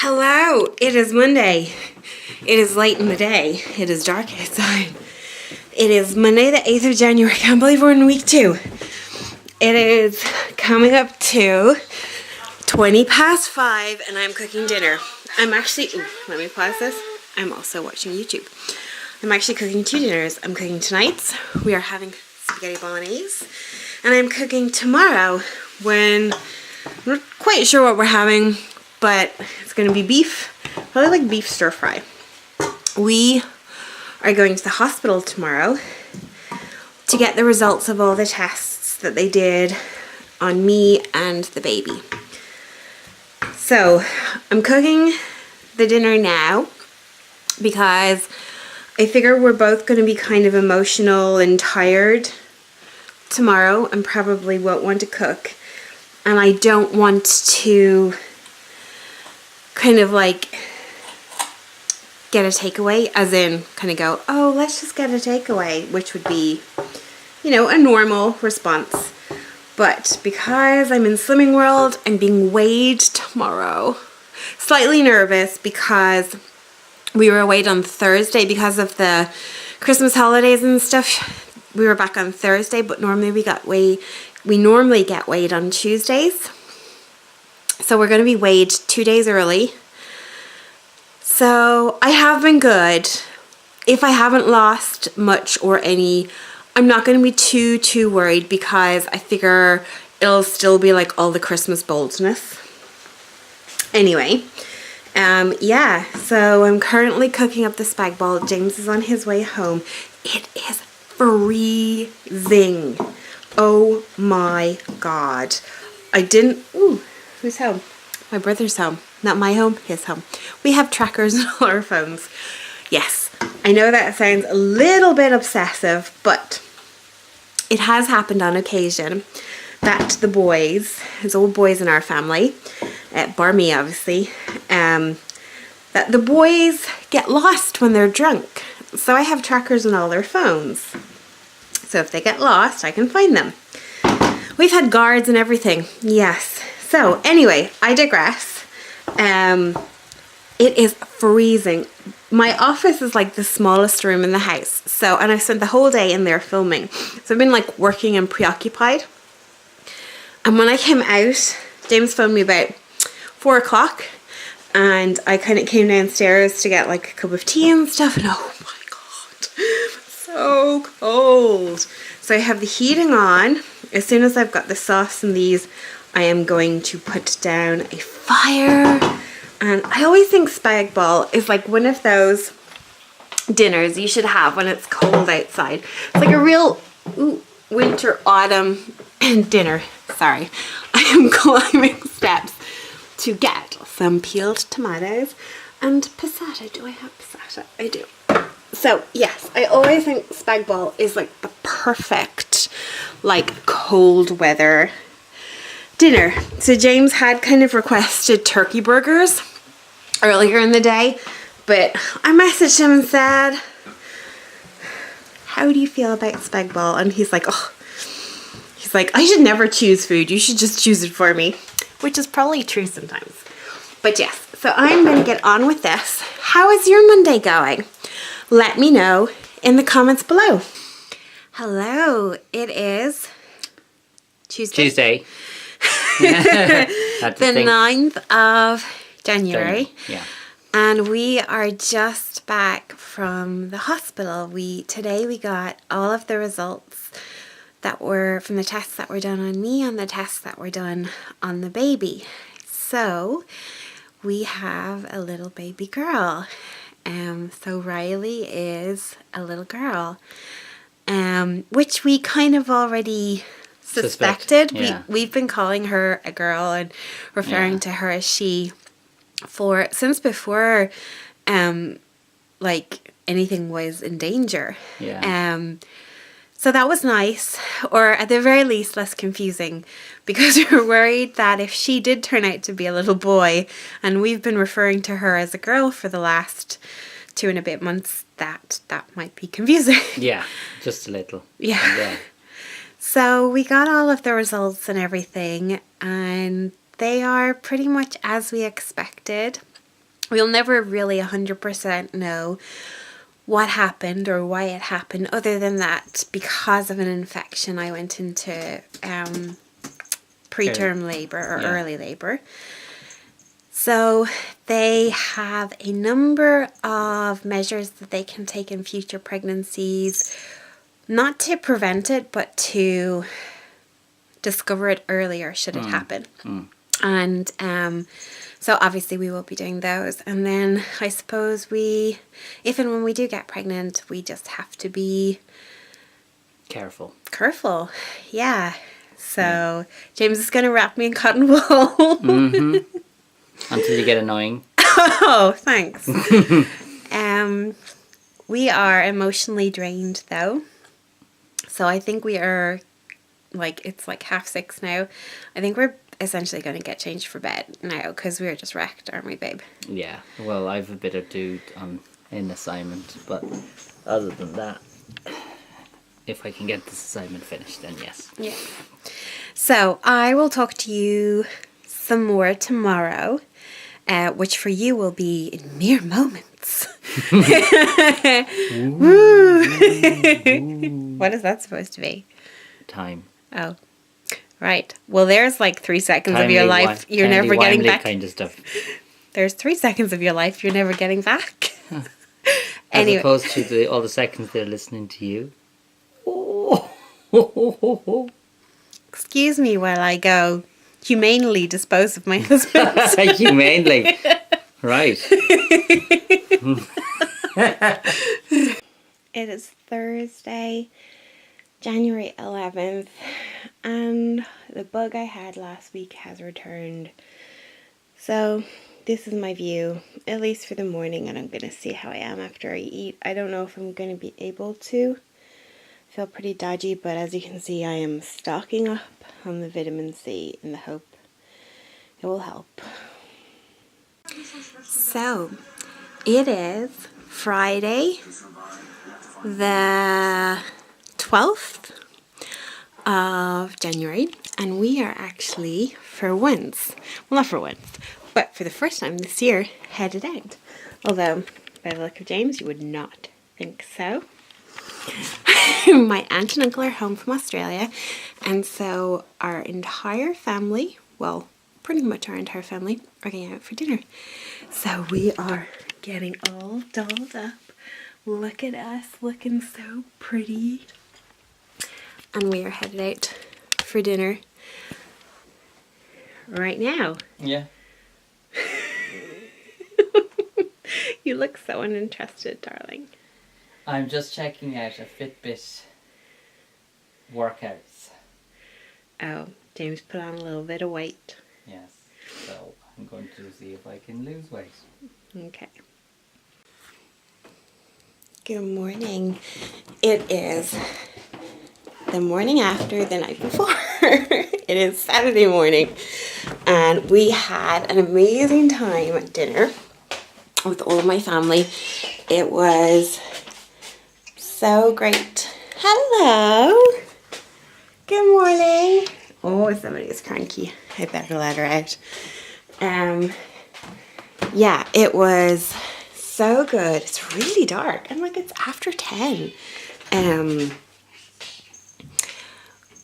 Hello, it is Monday. It is late in the day. It is dark outside. It is Monday the 8th of January. I can't believe we're in week 2. It is coming up to 20 past 5 and I'm cooking dinner. I'm actually, let me pause this. I'm also watching YouTube. I'm actually cooking 2 dinners. I'm cooking tonight's. We are having spaghetti bolognese. And I'm cooking tomorrow when I'm not quite sure what we're having, but it's going to be beef, probably like beef stir fry. We are going to the hospital tomorrow to get the results of all the tests that they did on me and the baby. So I'm cooking the dinner now because I figure we're both going to be kind of emotional and tired tomorrow and probably won't want to cook. And I don't want to kind of like get a takeaway, as in kind of go, oh, let's just get a takeaway, which would be, you know, a normal response. But because I'm in Slimming World, I'm being weighed tomorrow. Slightly nervous because we were weighed on Thursday because of the Christmas holidays and stuff. We were back on Thursday, but normally we normally get weighed on Tuesdays. So we're going to be weighed 2 days early. So I have been good. If I haven't lost much or any, I'm not going to be too worried because I figure it'll still be like all the Christmas boldness. Anyway, yeah, so I'm currently cooking up the spag bol. James is on his way home. It is freezing. Oh my God. Who's home? My brother's home. Not my home, his home. We have trackers on all our phones. Yes, I know that sounds a little bit obsessive, but it has happened on occasion that the boys, there's old boys in our family, bar me obviously, that the boys get lost when they're drunk. So I have trackers on all their phones. So if they get lost, I can find them. We've had guards and everything. Yes. So anyway, I digress. It is freezing. My office is like the smallest room in the house. So, and I spent the whole day in there filming. So I've been like working and preoccupied. And when I came out, James phoned me about 4 o'clock. And I kind of came downstairs to get like a cup of tea and stuff. And oh my God, so cold. So I have the heating on. As soon as I've got the sauce and these, I am going to put down a fire. And I always think spag bol is like one of those dinners you should have when it's cold outside. It's like a real winter autumn dinner. Sorry, I am climbing steps to get some peeled tomatoes and passata. Do I have passata? I do. So yes, I always think spag bol is like the perfect like cold weather dinner. So James had kind of requested turkey burgers earlier in the day, but I messaged him and said, how do you feel about spag bol? And he's like, I should never choose food. You should just choose it for me, which is probably true sometimes. But yes, so I'm going to get on with this. How is your Monday going? Let me know in the comments below. Hello, it is Tuesday. The 9th of January. Yeah. And we are just back from the hospital. Today we got all of the results that were from the tests that were done on me and the tests that were done on the baby. So we have a little baby girl. So Riley is a little girl, which we kind of already suspected. Yeah. We've been calling her a girl and referring to her as she since before like anything was in danger. So that was nice, or at the very least less confusing, because we were worried that if she did turn out to be a little boy, and we've been referring to her as a girl for the last 2 and a bit months, that might be confusing. Yeah, just a little. Yeah. So we got all of the results and everything, and they are pretty much as we expected. we'll never really 100% know what happened or why it happened, other than that because of an infection I went into preterm labour or early labour. So they have a number of measures that they can take in future pregnancies, not to prevent it, but to discover it earlier should it happen. And so obviously we will be doing those. And then I suppose if and when we do get pregnant, we just have to be Careful. Yeah. So James is going to wrap me in cotton wool. Until you get annoying. Oh, thanks. We are emotionally drained though. So I think we are it's 6:30 now. I think we're essentially going to get changed for bed now because we're just wrecked, aren't we, babe? Yeah. Well, I've a bit of do in assignment, but other than that, if I can get this assignment finished, then yes. Yeah. So I will talk to you some more tomorrow, which for you will be in mere moments. What is that supposed to be? Time. Oh, right. Well, there's 3 seconds of your life you're never getting back. Kind of stuff. There's 3 seconds of your life you're never getting back. As opposed to all the seconds they're listening to you. Excuse me while I go humanely dispose of my husband. Humanely. Right. It is Thursday, January 11th, and the bug I had last week has returned. So this is my view, at least for the morning, and I'm going to see how I am after I eat. I don't know if I'm going to be able to. I feel pretty dodgy, but as you can see, I am stocking up on the vitamin C in the hope it will help. So, it is Friday, the 12th of January, and we are actually, for once, well, not for once, but for the first time this year, headed out. Although, by the look of James, you would not think so. My aunt and uncle are home from Australia, and so our entire family, well, pretty much our entire family, are going out for dinner. So we are getting all dolled up. Look at us looking so pretty. And we are headed out for dinner right now. Yeah. You look so uninterested, darling. I'm just checking out a Fitbit workouts. Oh, James put on a little bit of weight. Yes. So I'm going to see if I can lose weight. Okay. Good morning. It is the morning after the night before. It is Saturday morning, and we had an amazing time at dinner with all of my family. It was so great. Hello. Good morning. Oh, somebody is cranky. I better let her out. Yeah, it was so good. It's really dark, and it's after 10.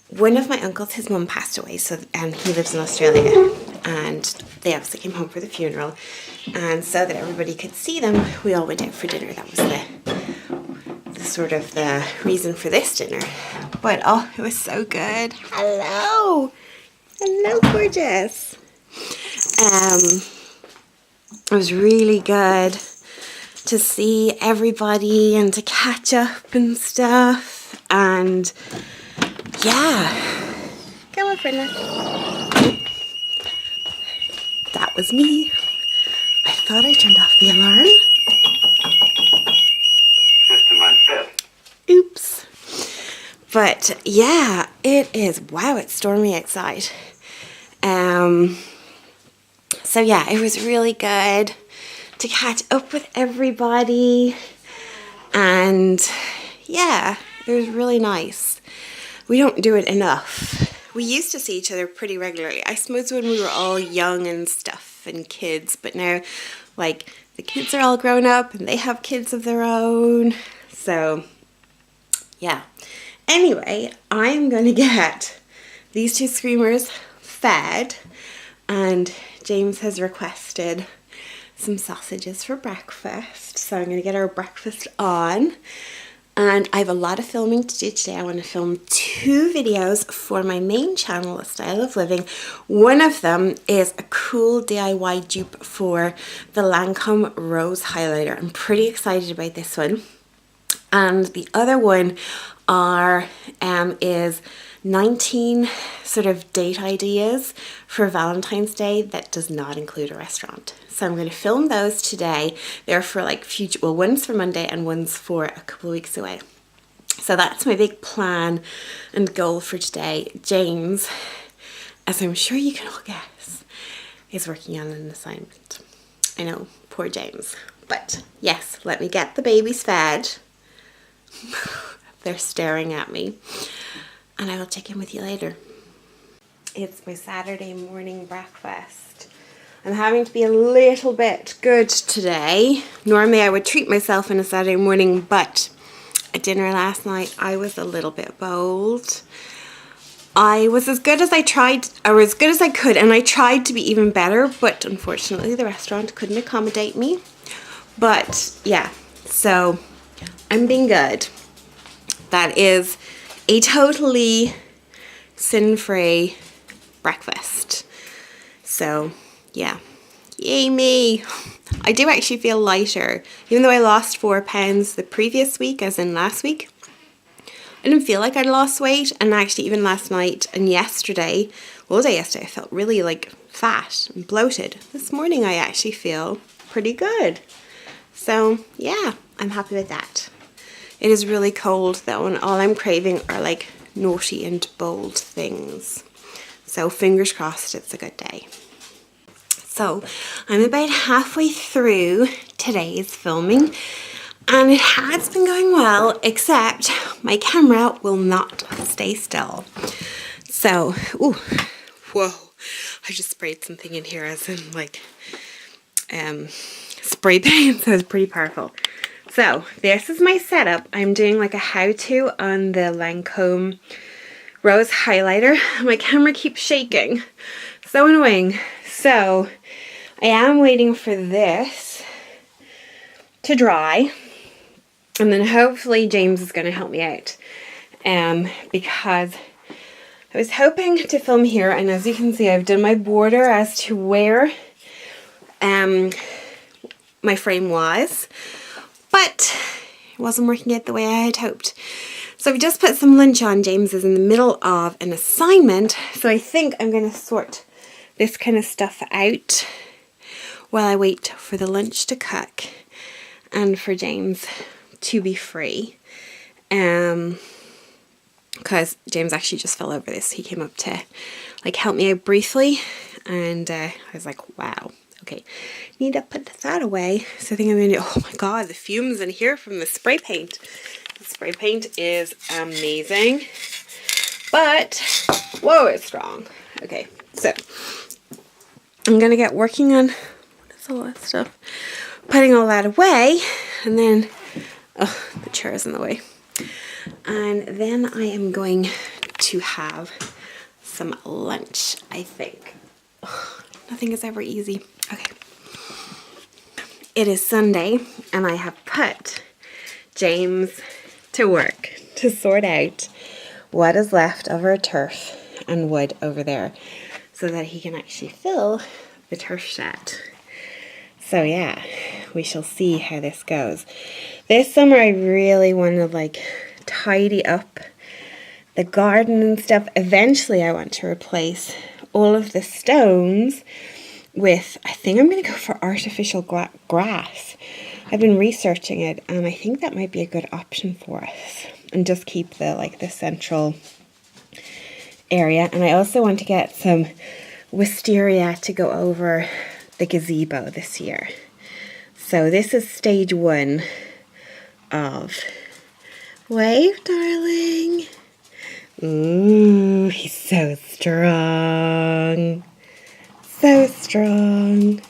One of my uncles, his mum passed away, so he lives in Australia, and they obviously came home for the funeral, and so that everybody could see them, we all went out for dinner. That was the sort of the reason for this dinner. But oh, it was so good. Hello, gorgeous. It was really good to see everybody and to catch up and stuff, and yeah. Come on, Brenda. That was me. I thought I turned off the alarm. System unfit. Oops. But yeah, it is, wow, it's stormy outside. So yeah, it was really good to catch up with everybody, and yeah, it was really nice. We don't do it enough. We used to see each other pretty regularly. I suppose when we were all young and stuff, stuff and kids, but now like the kids are all grown up and they have kids of their own. So yeah. Anyway, I'm going to get these two screamers fed, and James has requested some sausages for breakfast. So I'm going to get our breakfast on. And I have a lot of filming to do today. I want to film 2 videos for my main channel, A Style of Living. One of them is a cool DIY dupe for the Lancome Rose Highlighter. I'm pretty excited about this one. And the other one is 19 sort of date ideas for Valentine's Day that does not include a restaurant. So I'm going to film those today. They're for like future, well, one's for Monday and one's for a couple of weeks away. So that's my big plan and goal for today. James, as I'm sure you can all guess, is working on an assignment. I know, poor James. But yes, let me get the babies fed. They're staring at me. And I will check in with you later. It's my Saturday morning breakfast. I'm having to be a little bit good today. Normally I would treat myself on a Saturday morning, but at dinner last night I was a little bit bold. I was as good as I tried, or as good as I could, and I tried to be even better, but unfortunately the restaurant couldn't accommodate me. But yeah, so I'm being good. That is a totally sin-free breakfast. So yeah, yay me. I do actually feel lighter. Even though I lost 4 pounds the previous week, as in last week, I didn't feel like I'd lost weight. And actually even last night and yesterday, all day yesterday, I felt really like fat and bloated. This morning I actually feel pretty good. So yeah, I'm happy with that. It is really cold though, and all I'm craving are like naughty and bold things. So fingers crossed it's a good day. So I'm about halfway through today's filming, and it has been going well, except my camera will not stay still. So, ooh, whoa, I just sprayed something in here as in like spray paint, so it's pretty powerful. So this is my setup. I'm doing like a how-to on the Lancome Rose Highlighter. My camera keeps shaking. So annoying. So I am waiting for this to dry, and then hopefully James is going to help me out, because I was hoping to film here, and as you can see I've done my border as to where my frame was, but it wasn't working out the way I had hoped. So we just put some lunch on. James is in the middle of an assignment, so I think I'm going to sort this kind of stuff out while I wait for the lunch to cook and for James to be free. Because James actually just fell over this. He came up to like help me out briefly, and I was like, wow. Okay, need to put that away. So I think I'm going to do, oh my god, the fumes in here from the spray paint. The spray paint is amazing. But, whoa, it's strong. Okay, so I'm going to get working on, what is all that stuff? Putting all that away, and then, oh, the chair is in the way. And then I am going to have some lunch, I think. Oh, nothing is ever easy. Okay. It is Sunday, and I have put James to work to sort out what is left of our turf and wood over there so that he can actually fill the turf shed. So yeah, we shall see how this goes. This summer I really want to like tidy up the garden and stuff. Eventually I want to replace all of the stones with, I think I'm going to go for artificial grass. I've been researching it, and I think that might be a good option for us, and just keep the central area. And I also want to get some wisteria to go over the gazebo this year. So this is stage 1 of, wave darling. Ooh, he's so strong. so strong.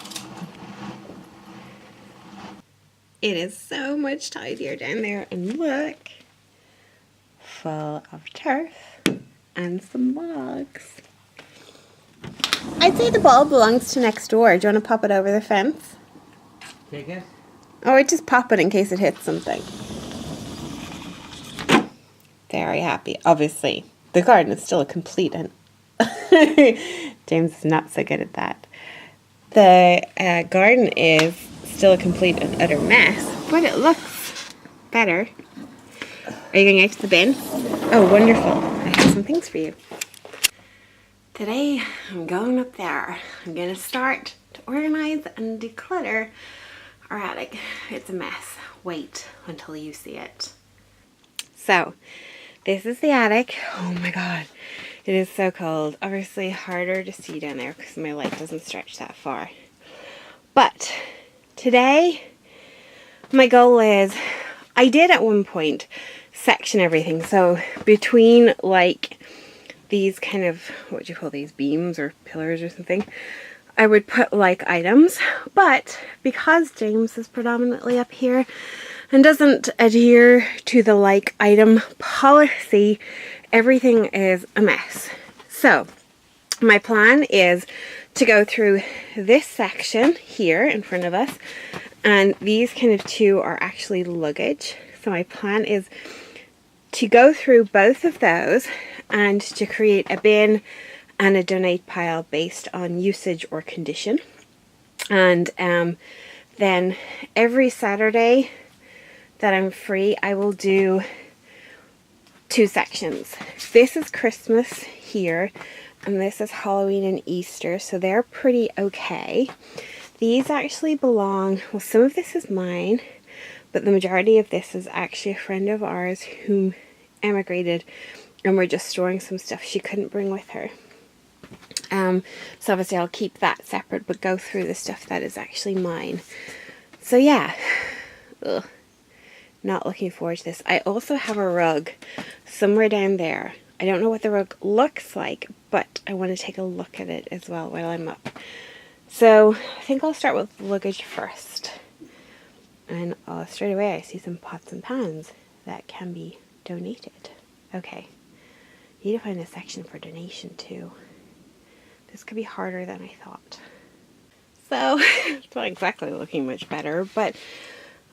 It is so much tidier down there, and look, full of turf and some logs. I'd say the ball belongs to next door. Do you want to pop it over the fence? Take it. Or just pop it in case it hits something. Very happy. Obviously, the garden is still a complete and James is not so good at that. The garden is still a complete and utter mess, but it looks better. Are you going out to the bin? Oh, wonderful. I have some things for you. Today, I'm going up there. I'm going to start to organize and declutter our attic. It's a mess. Wait until you see it. So, this is the attic. Oh my god. It is so cold. Obviously harder to see down there because my light doesn't stretch that far. But today, my goal is, I did at one point section everything. So between like these kind of, what would you call these, beams or pillars or something, I would put like items. But because James is predominantly up here and doesn't adhere to the like item policy, everything is a mess. So my plan is to go through this section here in front of us, and these kind of two are actually luggage. So my plan is to go through both of those and to create a bin and a donate pile based on usage or condition. And then every Saturday that I'm free, I will do 2 sections. This is Christmas here, and this is Halloween and Easter, so they're pretty okay. These actually belong, well, some of this is mine, but the majority of this is actually a friend of ours who emigrated, and we're just storing some stuff she couldn't bring with her. So obviously I'll keep that separate, but go through the stuff that is actually mine. So yeah, ugh. Not looking forward to this. I also have a rug somewhere down there. I don't know what the rug looks like, but I want to take a look at it as well while I'm up. So I think I'll start with luggage first. And straight away I see some pots and pans that can be donated. Okay, need to find a section for donation too. This could be harder than I thought. So it's not exactly looking much better, but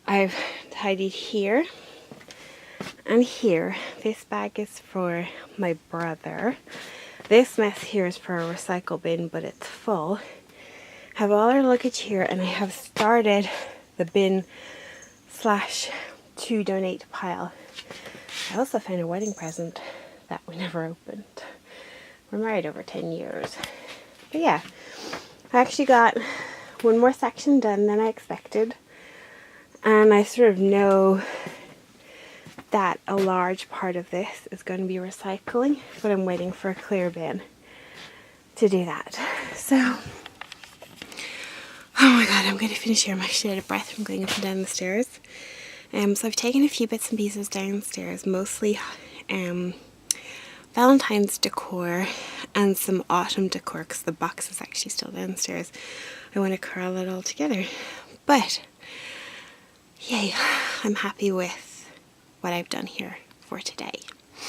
I've tidied here and here. This bag is for my brother. This mess here is for a recycle bin, but it's full. Have all our luggage here, and I have started the bin / to donate pile. I also found a wedding present that we never opened. We're married over 10 years. But yeah, I actually got one more section done than I expected. And I sort of know that a large part of this is going to be recycling, but I'm waiting for a clear bin to do that. So, oh my god, I'm going to finish here. I'm actually out of breath from going up and down the stairs. So I've taken a few bits and pieces downstairs, mostly Valentine's decor and some autumn decor, because the box is actually still downstairs. I want to curl it all together. But yay, I'm happy with what I've done here for today.